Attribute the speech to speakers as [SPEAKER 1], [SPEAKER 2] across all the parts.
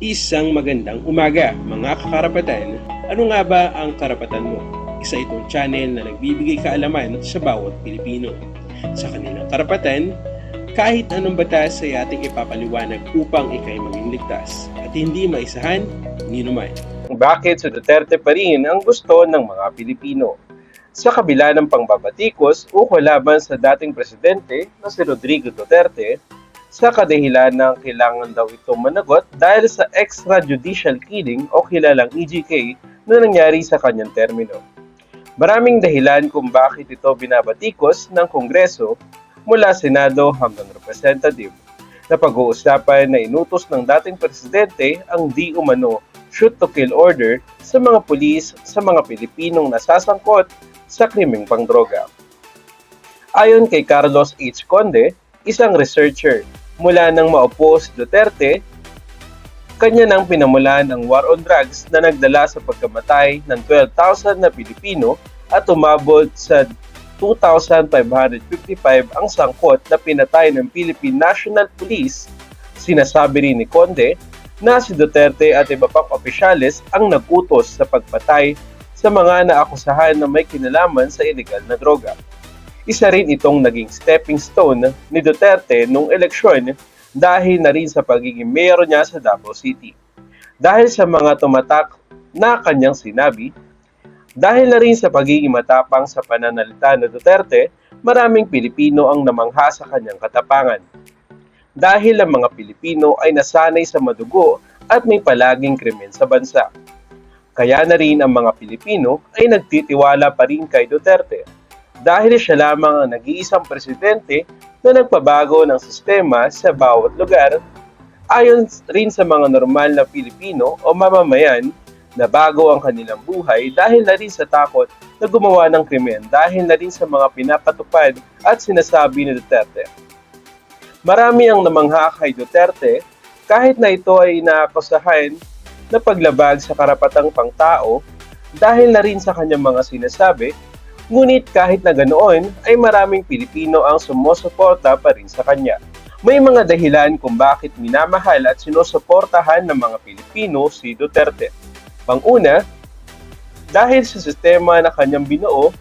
[SPEAKER 1] Isang magandang umaga, mga kakarapatan. Ano nga ba ang karapatan mo? Isa itong channel na nagbibigay kaalaman sa bawat Pilipino. Sa kanilang karapatan, kahit anong batas ay ating ipapaliwanag upang ikay maging ligtas at hindi maisahan ni naman.
[SPEAKER 2] Bakit si Duterte pa rin ang gusto ng mga Pilipino? Sa kabila ng pangbabatikos ukol laban sa dating presidente na si Rodrigo Duterte, sa kadahilan ng kailangan daw itong managot dahil sa extrajudicial killing o kilalang EJK na nangyari sa kanyang termino. Maraming dahilan kung bakit ito binabatikos ng Kongreso mula Senado hanggang Representative, na pag-uusapan na inutos ng dating presidente ang di umano shoot-to-kill order sa mga pulis sa mga Pilipinong nasasangkot sa krimeng pangdroga. Ayon kay Carlos H. Conde, isang researcher mula nang maupo si Duterte, kanya nang pinamulan ang war on drugs na nagdala sa pagkamatay ng 12,000 na Pilipino at umabot sa 2,555 ang sangkot na pinatay ng Philippine National Police. Sinasabi rin ni Conde na si Duterte at iba pang opisyales ang nag-utos sa pagpatay sa mga naakusahan na may kinalaman sa illegal na droga. Isa rin itong naging stepping stone ni Duterte noong eleksyon dahil na rin sa pagiging mayor niya sa Davao City. Dahil sa mga tumatak na kanyang sinabi, dahil na rin sa pagiging matapang sa pananalita ni Duterte, maraming Pilipino ang namangha sa kanyang katapangan. Dahil ang mga Pilipino ay nasanay sa madugo at may palaging krimen sa bansa. Kaya na rin ang mga Pilipino ay nagtitiwala pa rin kay Duterte dahil siya lamang ang nag-iisang presidente na nagpabago ng sistema sa bawat lugar, ayon rin sa mga normal na Pilipino o mamamayan na bago ang kanilang buhay dahil na rin sa takot na gumawa ng krimen dahil na rin sa mga pinapatupad at sinasabi ni Duterte. Marami ang namangha kay Duterte kahit na ito ay naakusahan na paglabag sa karapatang pangtao dahil na rin sa kanyang mga sinasabi. Ngunit kahit na ganoon ay maraming Pilipino ang sumusuporta pa rin sa kanya. May mga dahilan kung bakit minamahal at sinusuportahan ng mga Pilipino si Duterte. Panguna, dahil sa sistema na kanyang binuo,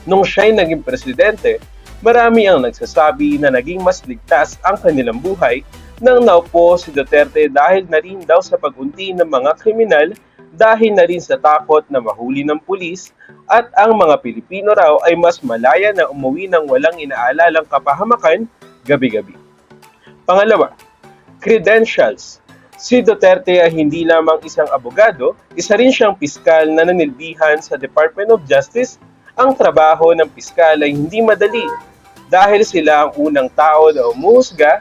[SPEAKER 2] nung siya'y naging presidente, marami ang nagsasabi na naging mas ligtas ang kanilang buhay nang naupo si Duterte dahil na rin daw sa pagunti ng mga kriminal, dahil na rin sa takot na mahuli ng pulis, at ang mga Pilipino raw ay mas malaya na umuwi ng walang inaalalang kapahamakan gabi-gabi. Pangalawa, credentials. Si Duterte ay hindi lamang isang abogado, isa rin siyang piskal na nanilbihan sa Department of Justice. Ang trabaho ng piskal ay hindi madali dahil sila ang unang tao na umuhusga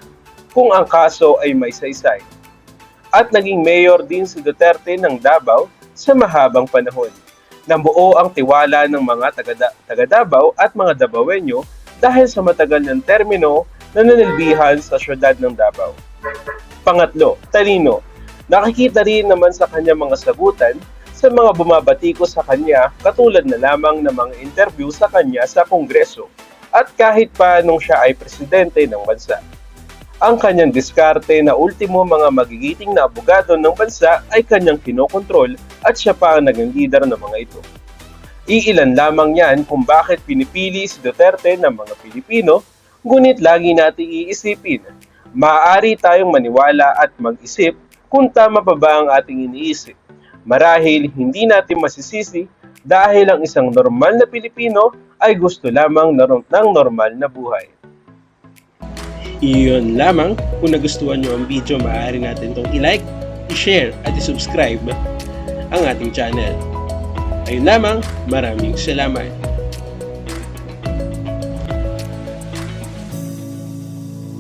[SPEAKER 2] kung ang kaso ay may saysay. At naging mayor din si Duterte ng Davao sa mahabang panahon. Nabuo ang tiwala ng mga taga-Davao at mga Davaoenyo dahil sa matagal ng termino na nanilbihan sa syudad ng Davao. Pangatlo, talino. Nakikita rin naman sa kanya mga sagutan sa mga bumabatikos sa kanya katulad na lamang ng mga interview sa kanya sa Kongreso at kahit pa nung siya ay presidente ng bansa. Ang kanyang diskarte na ultimo mga magigiting na abogado ng bansa ay kanyang kinokontrol at siya pa ang naging leader ng mga ito. Iilan lamang yan kung bakit pinipili si Duterte ng mga Pilipino, ngunit lagi nating iisipin, maaari tayong maniwala at mag-isip kung tama pa ba ang ating iniisip. Marahil hindi natin masisisi dahil ang isang normal na Pilipino ay gusto lamang ng normal na buhay.
[SPEAKER 1] Iyon lamang. Kung nagustuhan nyo ang video, maaari natin itong i-like, i-share at i-subscribe ang ating channel. Ayun lamang, maraming salamat.